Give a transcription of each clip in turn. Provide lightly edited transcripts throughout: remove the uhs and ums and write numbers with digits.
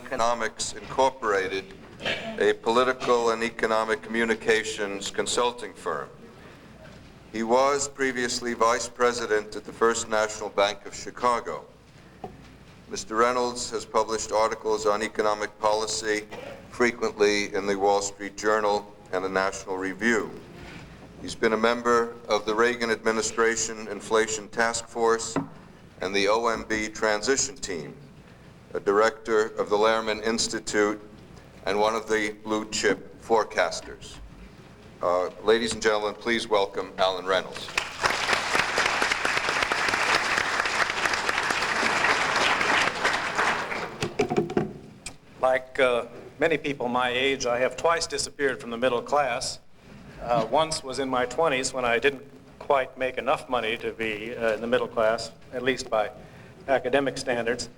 Economics Incorporated, a political and economic communications consulting firm. He was previously vice president at the First National Bank of Chicago. Mr. Reynolds has published articles on economic policy frequently in the Wall Street Journal and the National Review. He's been a member of the Reagan administration Inflation Task Force and the OMB Transition Team, a director of the Lehrman Institute, and one of the blue chip forecasters. Ladies and gentlemen, please welcome Alan Reynolds. Like many people my age, I have twice disappeared from the middle class. Once was in my 20s when I didn't quite make enough money to be in the middle class, at least by academic standards.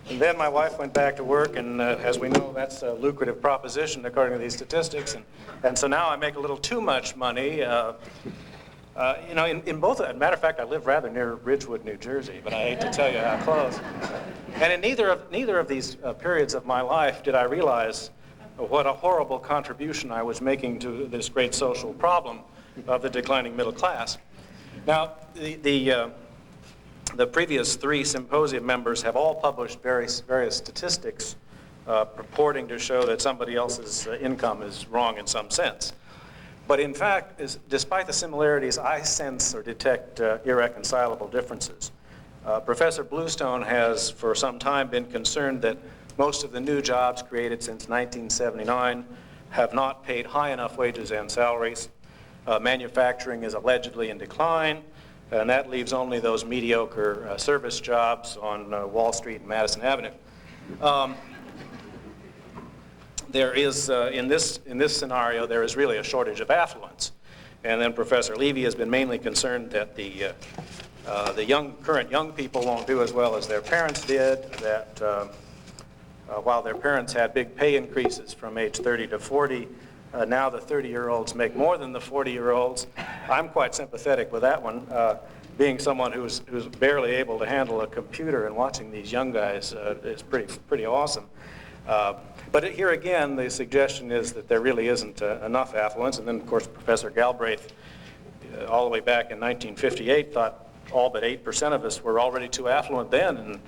And then my wife went back to work, and as we know, that's a lucrative proposition according to these statistics. And so now I make a little too much money. You know, in both, as a matter of fact, I live rather near Ridgewood, New Jersey, but I hate to tell you how close. And in neither of these periods of my life did I realize what a horrible contribution I was making to this great social problem of the declining middle class. Now, the previous three symposium members have all published various statistics purporting to show that somebody else's income is wrong in some sense. But in fact, despite the similarities, I sense or detect irreconcilable differences. Professor Bluestone has for some time been concerned that most of the new jobs created since 1979 have not paid high enough wages and salaries. Manufacturing is allegedly in decline, and that leaves only those mediocre service jobs on Wall Street and Madison Avenue. There is, in this scenario, there is really a shortage of affluence. And then Professor Levy has been mainly concerned that the current young people won't do as well as their parents did, that while their parents had big pay increases from age 30 to 40, now the 30-year-olds make more than the 40-year-olds. I'm quite sympathetic with that one. Being someone who's barely able to handle a computer and watching these young guys is pretty awesome. But here again, the suggestion is that there really isn't enough affluence. And then, of course, Professor Galbraith, all the way back in 1958, thought all but 8% of us were already too affluent then. And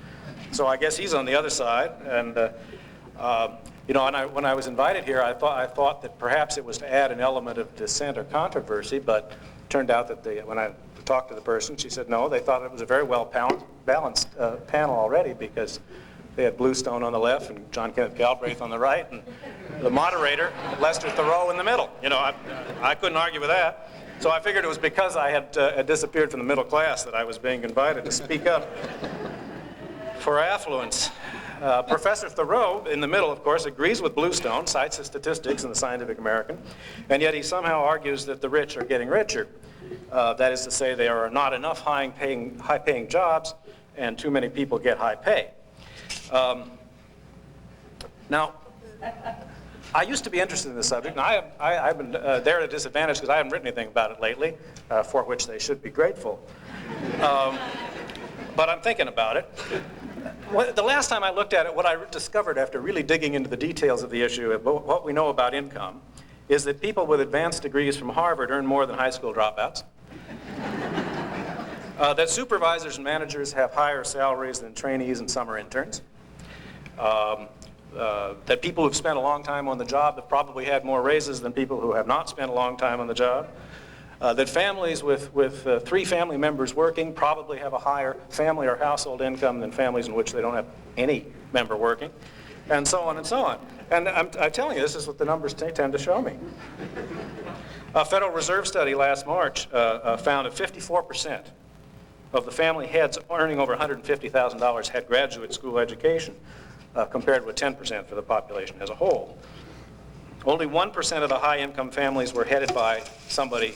so I guess he's on the other side. And you know, and when I was invited here, I thought that perhaps it was to add an element of dissent or controversy, but it turned out that when I talked to the person, she said no, they thought it was a very well balanced panel already, because they had Bluestone on the left and John Kenneth Galbraith on the right, and the moderator, Lester Thurow, in the middle. You know, I couldn't argue with that. So I figured it was because I had disappeared from the middle class that I was being invited to speak up for affluence. Professor Thurow, in the middle, of course, agrees with Bluestone, cites the statistics in the Scientific American, and yet he somehow argues that the rich are getting richer. That is to say, there are not enough high-paying jobs, and too many people get high pay. Now, I used to be interested in this subject, and I've been there at a disadvantage because I haven't written anything about it lately, for which they should be grateful. But I'm thinking about it. The last time I looked at it, what I discovered after really digging into the details of the issue, what we know about income, is that people with advanced degrees from Harvard earn more than high school dropouts. That supervisors and managers have higher salaries than trainees and summer interns. That people who've spent a long time on the job have probably had more raises than people who have not spent a long time on the job. That families with 3 family members working probably have a higher family or household income than families in which they don't have any member working, and so on and so on. And I'm telling you, this is what the numbers tend to show me. A Federal Reserve study last March found that 54% of the family heads earning over $150,000 had graduate school education, compared with 10% for the population as a whole. Only 1% of the high-income families were headed by somebody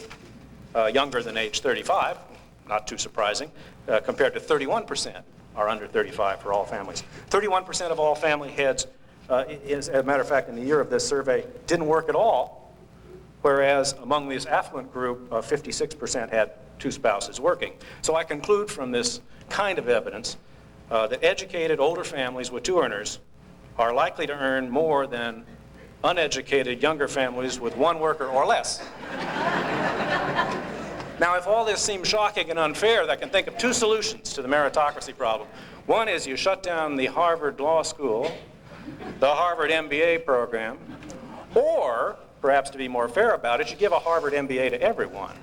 younger than age 35, not too surprising, compared to 31% are under 35 for all families. 31% of all family heads, as a matter of fact, in the year of this survey, didn't work at all, whereas among this affluent group, 56% had 2 spouses working. So I conclude from this kind of evidence that educated older families with 2 earners are likely to earn more than uneducated younger families with one worker or less. Now, if all this seems shocking and unfair, I can think of two solutions to the meritocracy problem. One is you shut down the Harvard Law School, the Harvard MBA program, or, perhaps to be more fair about it, you give a Harvard MBA to everyone.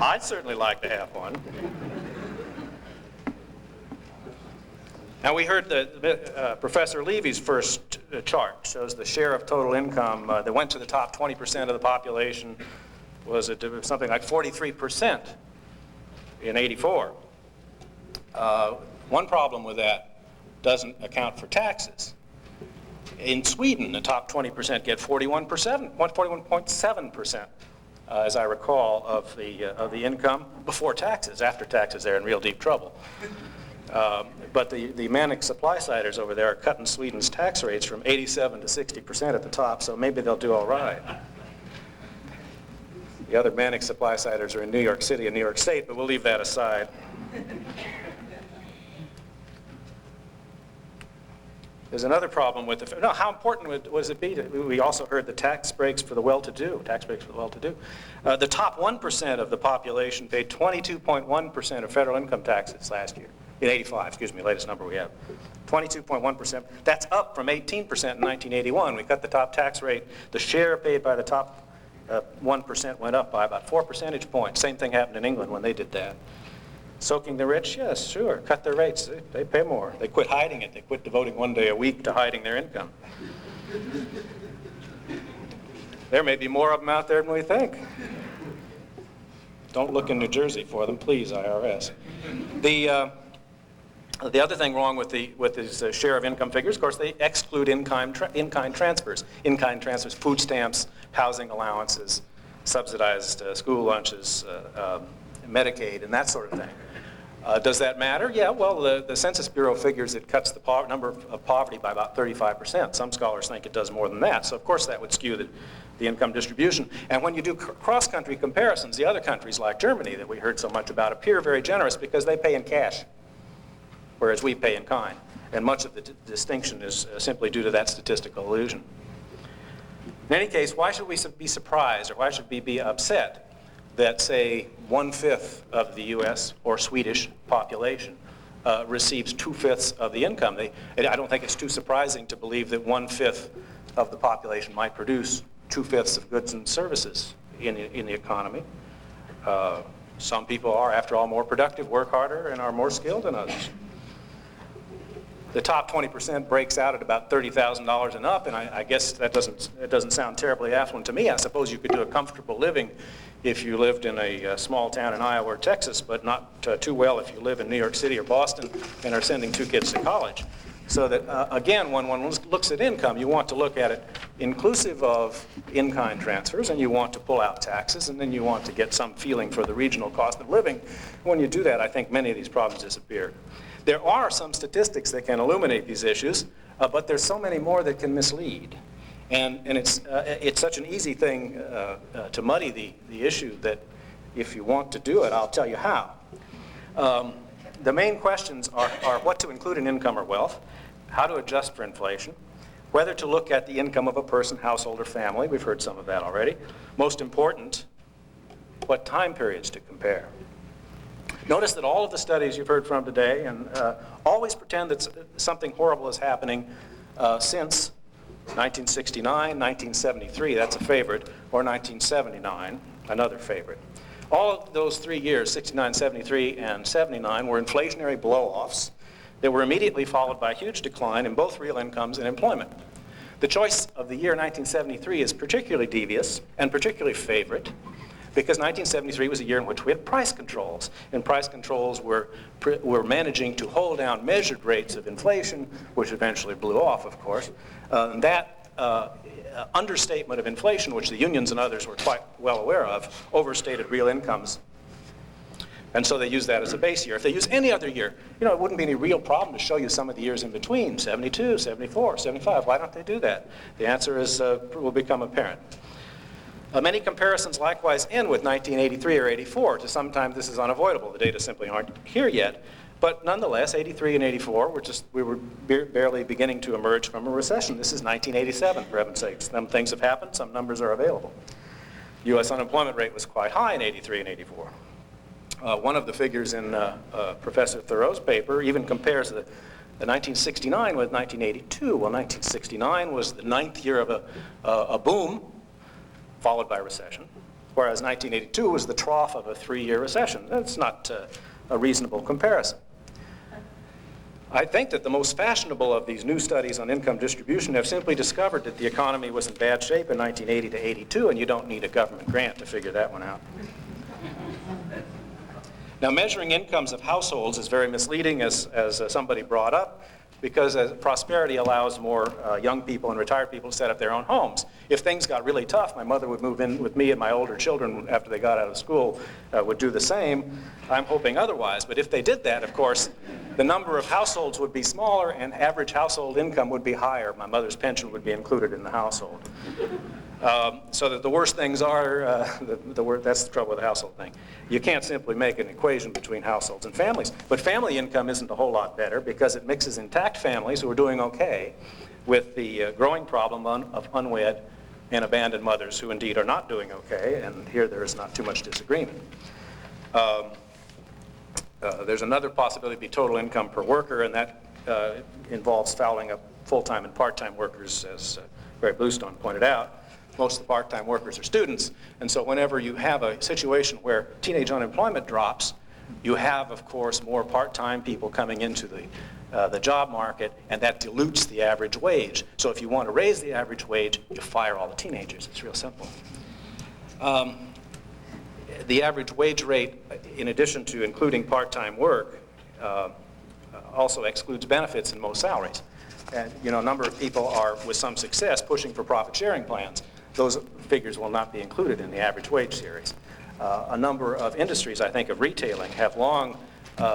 I'd certainly like to have one. Now, we heard Professor Levy's first chart shows the share of total income that went to the top 20% of the population was something like 43% in '84. One problem with that doesn't account for taxes. In Sweden, the top 20% get 41.7%, as I recall, of the income before taxes. After taxes, they're in real deep trouble. But the manic supply-siders over there are cutting Sweden's tax rates from 87 to 60% at the top, so maybe they'll do all right. The other manic supply-siders are in New York City and New York State, but we'll leave that aside. There's another problem with how important would it be we also heard the tax breaks for the well-to-do, the top 1% of the population paid 22.1% of federal income taxes last year. In '85, excuse me, latest number we have. 22.1%. That's up from 18% in 1981. We cut the top tax rate. The share paid by the top 1% went up by about 4 percentage points. Same thing happened in England when they did that. Soaking the rich? Yes, sure. Cut their rates. They pay more. They quit hiding it. They quit devoting one day a week to hiding their income. There may be more of them out there than we think. Don't look in New Jersey for them, please, IRS. The other thing wrong with these share of income figures, of course, they exclude in-kind transfers. In-kind transfers, food stamps, housing allowances, subsidized school lunches, Medicaid, and that sort of thing. Does that matter? Yeah, well, the Census Bureau figures it cuts the number of poverty by about 35%. Some scholars think it does more than that, so of course that would skew the income distribution. And when you do cross-country comparisons, the other countries like Germany that we heard so much about appear very generous because they pay in cash, whereas we pay in kind. And much of the distinction is simply due to that statistical illusion. In any case, why should we be surprised, or why should we be upset that, say, 1/5 of the U.S. or Swedish population receives 2/5 of the income? I don't think it's too surprising to believe that 1/5 of the population might produce 2/5 of goods and services in the economy. Some people are, after all, more productive, work harder, and are more skilled than others. The top 20% breaks out at about $30,000 and up, and I guess that doesn't sound terribly affluent to me. I suppose you could do a comfortable living if you lived in a small town in Iowa or Texas, but not too well if you live in New York City or Boston and are sending 2 kids to college. So that, again, when one looks at income, you want to look at it inclusive of in-kind transfers, and you want to pull out taxes, and then you want to get some feeling for the regional cost of living. When you do that, I think many of these problems disappear. There are some statistics that can illuminate these issues, but there's so many more that can mislead. And it's such an easy thing to muddy the issue that if you want to do it, I'll tell you how. The main questions are what to include in income or wealth, how to adjust for inflation, whether to look at the income of a person, household, or family. We've heard some of that already. Most important, what time periods to compare. Notice that all of the studies you've heard from today and always pretend that something horrible is happening since 1969, 1973, that's a favorite, or 1979, another favorite. All of those 3 years, 69, 73, and 79, were inflationary blow-offs that were immediately followed by a huge decline in both real incomes and employment. The choice of the year 1973 is particularly devious and particularly favorite, because 1973 was a year in which we had price controls, and price controls were managing to hold down measured rates of inflation, which eventually blew off, of course. And that understatement of inflation, which the unions and others were quite well aware of, overstated real incomes. And so they use that as a base year. If they use any other year, it wouldn't be any real problem to show you some of the years in between, 72, 74, 75. Why don't they do that? The answer will become apparent. Many comparisons likewise end with 1983 or 84. To some time this is unavoidable. The data simply aren't here yet. But nonetheless, 83 and 84, we were barely beginning to emerge from a recession. This is 1987, for heaven's sakes. Some things have happened, some numbers are available. U.S. unemployment rate was quite high in 83 and 84. One of the figures in Professor Thurow's paper even compares the 1969 with 1982. Well, 1969 was the 9th year of a boom, followed by recession, whereas 1982 was the trough of a 3-year recession. That's not a reasonable comparison. I think that the most fashionable of these new studies on income distribution have simply discovered that the economy was in bad shape in 1980 to 82, and you don't need a government grant to figure that one out. Now, measuring incomes of households is very misleading, as somebody brought up, because prosperity allows more young people and retired people to set up their own homes. If things got really tough, my mother would move in with me, and my older children, after they got out of school, would do the same. I'm hoping otherwise, but if they did that, of course, the number of households would be smaller and average household income would be higher. My mother's pension would be included in the household. So that the worst things are, that's the trouble with the household thing. You can't simply make an equation between households and families. But family income isn't a whole lot better because it mixes intact families who are doing okay with the growing problem of unwed and abandoned mothers who indeed are not doing okay, and here there is not too much disagreement. There's another possibility to be total income per worker, and that involves fouling up full-time and part-time workers, as Bluestone pointed out. Most of the part-time workers are students, and so whenever you have a situation where teenage unemployment drops, you have, of course, more part-time people coming into the job market, and that dilutes the average wage. So if you want to raise the average wage, you fire all the teenagers. It's real simple. The average wage rate, in addition to including part-time work, also excludes benefits in most salaries. And a number of people are, with some success, pushing for profit-sharing plans. Those figures will not be included in the average wage series. A number of industries, I think, of retailing have long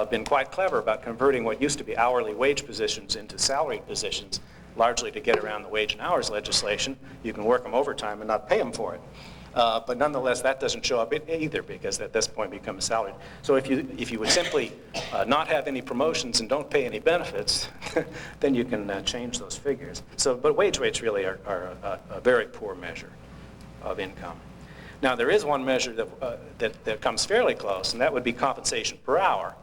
been quite clever about converting what used to be hourly wage positions into salaried positions, largely to get around the wage and hours legislation. You can work them overtime and not pay them for it. But nonetheless, that doesn't show up either, because at this point it becomes salaried. So if you would simply not have any promotions and don't pay any benefits, then you can change those figures. But wage rates really are a very poor measure of income. Now, there is one measure that comes fairly close, and that would be compensation per hour.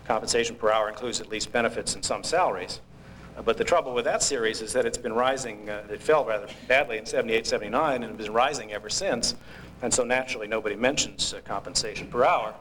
Compensation per hour includes at least benefits and some salaries. But the trouble with that series is that it's been rising, it fell rather badly in 78, 79, and it's been rising ever since. And so naturally, nobody mentions compensation per hour.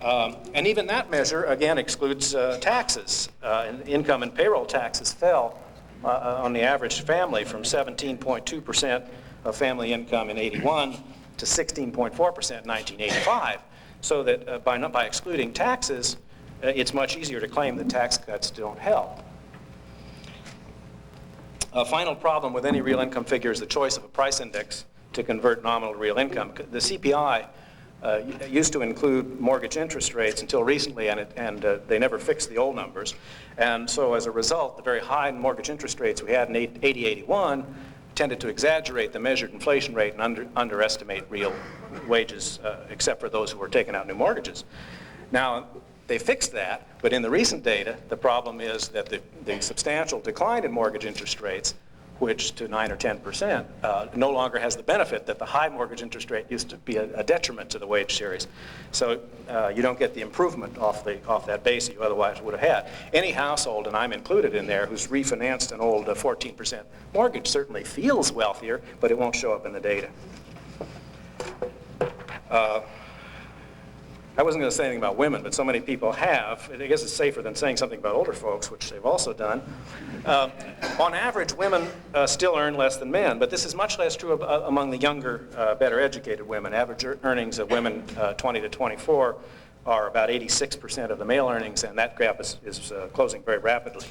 And even that measure, again, excludes taxes. And income and payroll taxes fell on the average family from 17.2% of family income in 81 to 16.4% in 1985. So that by excluding taxes, it's much easier to claim that tax cuts don't help. A final problem with any real income figure is the choice of a price index to convert nominal to real income. The CPI used to include mortgage interest rates until recently, and they never fixed the old numbers. And so as a result, the very high mortgage interest rates we had in 80-81 tended to exaggerate the measured inflation rate and underestimate real wages, except for those who were taking out new mortgages. Now, they fixed that, but in the recent data, the problem is that the substantial decline in mortgage interest rates, which to 9 or 10%, no longer has the benefit that the high mortgage interest rate used to be a detriment to the wage series. So you don't get the improvement off that base that you otherwise would have had. Any household, and I'm included in there, who's refinanced an old 14% mortgage certainly feels wealthier, but it won't show up in the data. I wasn't going to say anything about women, but so many people have. I guess it's safer than saying something about older folks, which they've also done. On average, women still earn less than men, but this is much less true among the younger, better educated women. Average earnings of women 20 to 24 are about 86% of the male earnings, and that gap is closing very rapidly.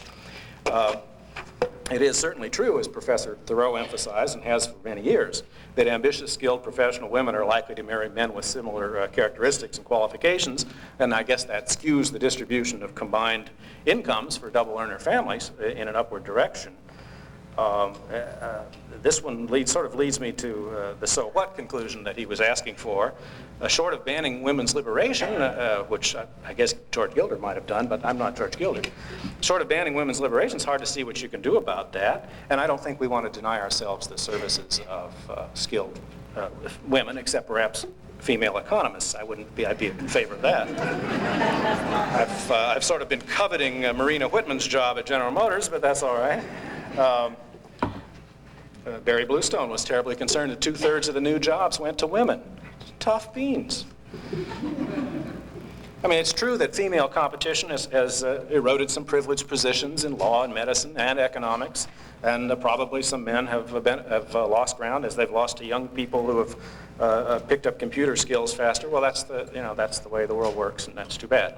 It is certainly true, as Professor Thurow emphasized and has for many years, that ambitious, skilled professional women are likely to marry men with similar characteristics and qualifications, and I guess that skews the distribution of combined incomes for double earner families in an upward direction. This one sort of leads me to the so what conclusion that he was asking for. Short of banning women's liberation, which I guess George Gilder might have done, but I'm not George Gilder. Short of banning women's liberation, it's hard to see what you can do about that, and I don't think we want to deny ourselves the services of skilled women, except perhaps female economists. I'd be in favor of that. I've sort of been coveting Marina Whitman's job at General Motors, but that's all right. Barry Bluestone was terribly concerned that 2/3 of the new jobs went to women. Tough beans. I mean, it's true that female competition has eroded some privileged positions in law and medicine and economics, and probably some men have lost ground as they've lost to young people who have picked up computer skills faster. Well, that's the way the world works, and that's too bad.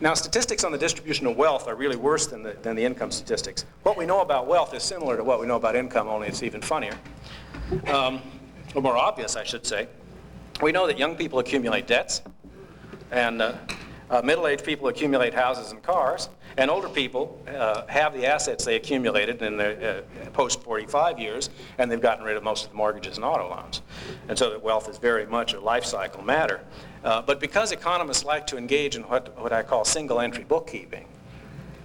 Now, statistics on the distribution of wealth are really worse than the income statistics. What we know about wealth is similar to what we know about income, only it's even funnier. Or more obvious, I should say. We know that young people accumulate debts, and middle-aged people accumulate houses and cars, and older people have the assets they accumulated in their post-45 years, and they've gotten rid of most of the mortgages and auto loans. And so that wealth is very much a life cycle matter. But because economists like to engage in what I call single-entry bookkeeping,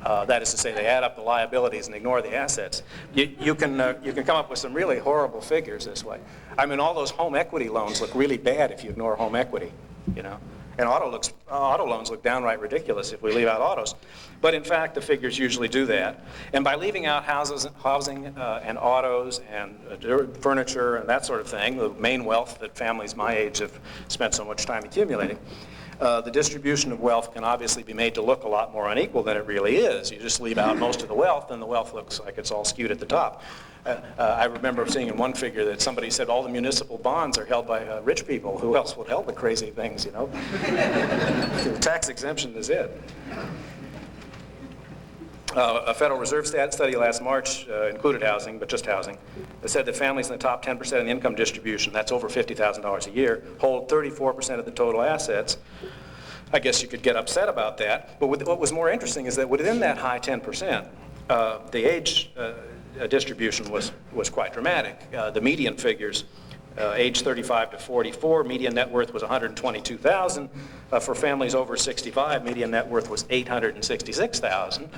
that is to say, they add up the liabilities and ignore the assets, you can come up with some really horrible figures this way. I mean, all those home equity loans look really bad if you ignore home equity, you know. And auto loans look downright ridiculous if we leave out autos. But in fact, the figures usually do that. And by leaving out housing and autos and furniture and that sort of thing, the main wealth that families my age have spent so much time accumulating, the distribution of wealth can obviously be made to look a lot more unequal than it really is. You just leave out most of the wealth, and the wealth looks like it's all skewed at the top. I remember seeing in one figure that somebody said all the municipal bonds are held by rich people. Who else would held the crazy things, you know? Tax exemption is it. A Federal Reserve study last March included housing, but just housing. It said that families in the top 10% of the income distribution, that's over $50,000 a year, hold 34% of the total assets. I guess you could get upset about that. But what was more interesting is that within that high 10%, the age distribution was quite dramatic. The median figures, age 35 to 44, median net worth was $122,000. For families over 65, median net worth was $866,000.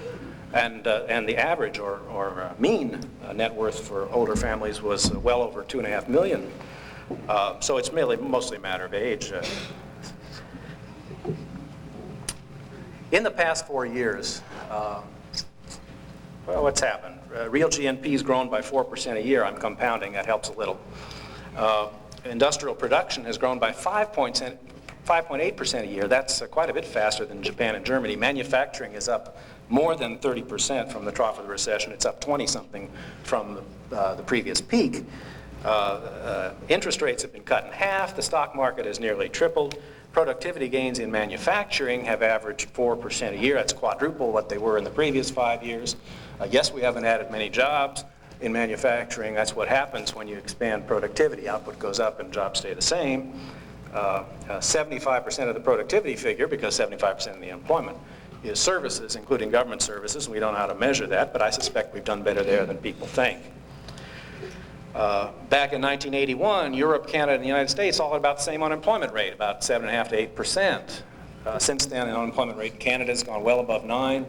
And the average or mean net worth for older families was well over $2.5 million. So it's mostly a matter of age. In the past 4 years, well, what's happened? Real GNP's grown by 4% a year. I'm compounding, that helps a little. Industrial production has grown by 5.8% a year. That's quite a bit faster than Japan and Germany. Manufacturing is up more than 30% from the trough of the recession. It's up 20-something from the previous peak. Interest rates have been cut in half. The stock market has nearly tripled. Productivity gains in manufacturing have averaged 4% a year. That's quadruple what they were in the previous 5 years. Yes, we haven't added many jobs in manufacturing. That's what happens when you expand productivity. Output goes up and jobs stay the same. 75% of the productivity figure, because 75% of the employment, is services, including government services. We don't know how to measure that, but I suspect we've done better there than people think. Back in 1981, Europe, Canada, and the United States all had about the same unemployment rate, about 7.5% to 8%. Since then, the unemployment rate in Canada has gone well above 9%.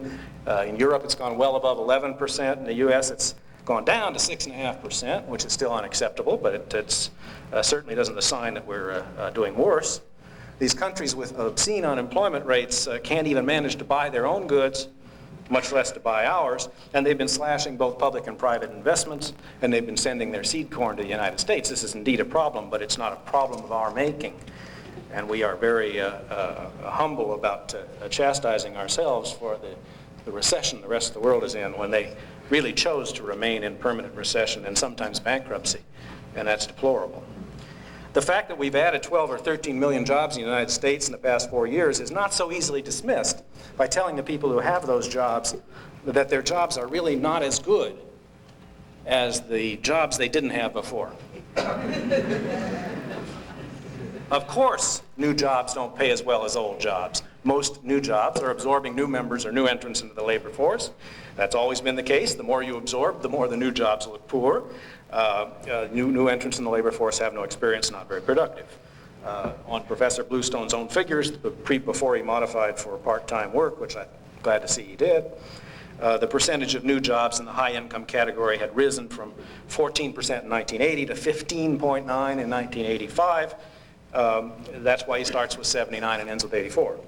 In Europe, it's gone well above 11%. In the U.S., it's gone down to 6.5%, which is still unacceptable, but it certainly doesn't assign that we're doing worse. These countries with obscene unemployment rates can't even manage to buy their own goods, much less to buy ours, and they've been slashing both public and private investments, and they've been sending their seed corn to the United States. This is indeed a problem, but it's not a problem of our making. And we are very humble about chastising ourselves for the recession the rest of the world is in, when they really chose to remain in permanent recession and sometimes bankruptcy, and that's deplorable. The fact that we've added 12 or 13 million jobs in the United States in the past 4 years is not so easily dismissed by telling the people who have those jobs that their jobs are really not as good as the jobs they didn't have before. Of course, new jobs don't pay as well as old jobs. Most new jobs are absorbing new members or new entrants into the labor force. That's always been the case. The more you absorb, the more the new jobs look poor. New entrants in the labor force have no experience, not very productive. On Professor Bluestone's own figures, before he modified for part-time work, which I'm glad to see he did, the percentage of new jobs in the high-income category had risen from 14% in 1980 to 15.9 in 1985. That's why he starts with 79 and ends with 84.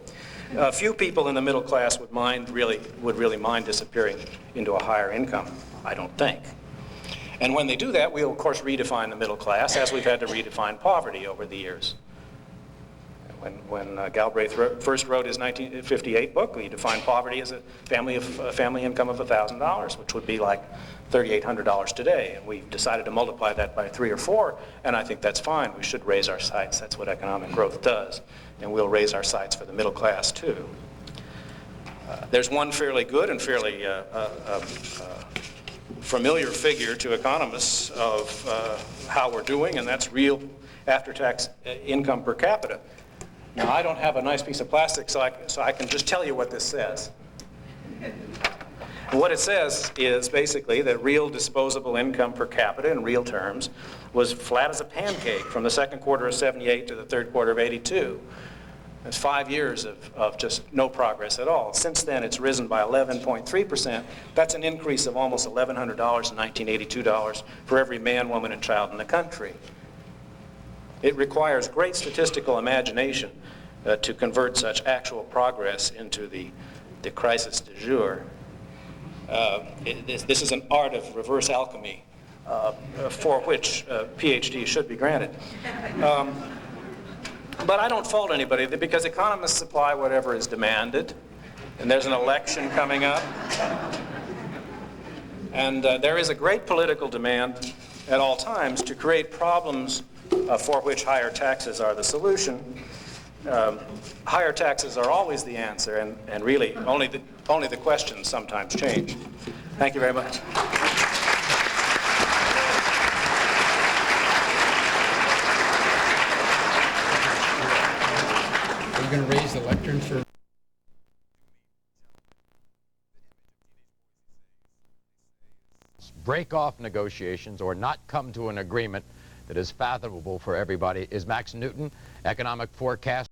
Few people in the middle class would really mind disappearing into a higher income, I don't think. And when they do that, we'll of course redefine the middle class, as we've had to redefine poverty over the years. When Galbraith first wrote his 1958 book, he defined poverty as a family income of $1,000, which would be like $3,800 today. And we've decided to multiply that by 3 or 4, and I think that's fine. We should raise our sights. That's what economic growth does. And we'll raise our sights for the middle class, too. There's one fairly good and fairly familiar figure to economists of how we're doing, and that's real after-tax income per capita. Now, I don't have a nice piece of plastic, so I can just tell you what this says. And what it says is basically that real disposable income per capita in real terms was flat as a pancake from the second quarter of 78 to the third quarter of 82. That's 5 years of just no progress at all. Since then, it's risen by 11.3%. That's an increase of almost $1,100 in 1982 for every man, woman, and child in the country. It requires great statistical imagination to convert such actual progress into the crisis du jour. This is an art of reverse alchemy for which PhDs should be granted. But I don't fault anybody, because economists supply whatever is demanded, and there's an election coming up. And there is a great political demand at all times to create problems for which higher taxes are the solution. Higher taxes are always the answer, and really only the questions sometimes change. Thank you very much. Are you going to raise the lectern for... break off negotiations or not come to an agreement that is fathomable for everybody is Max Newton, economic forecast.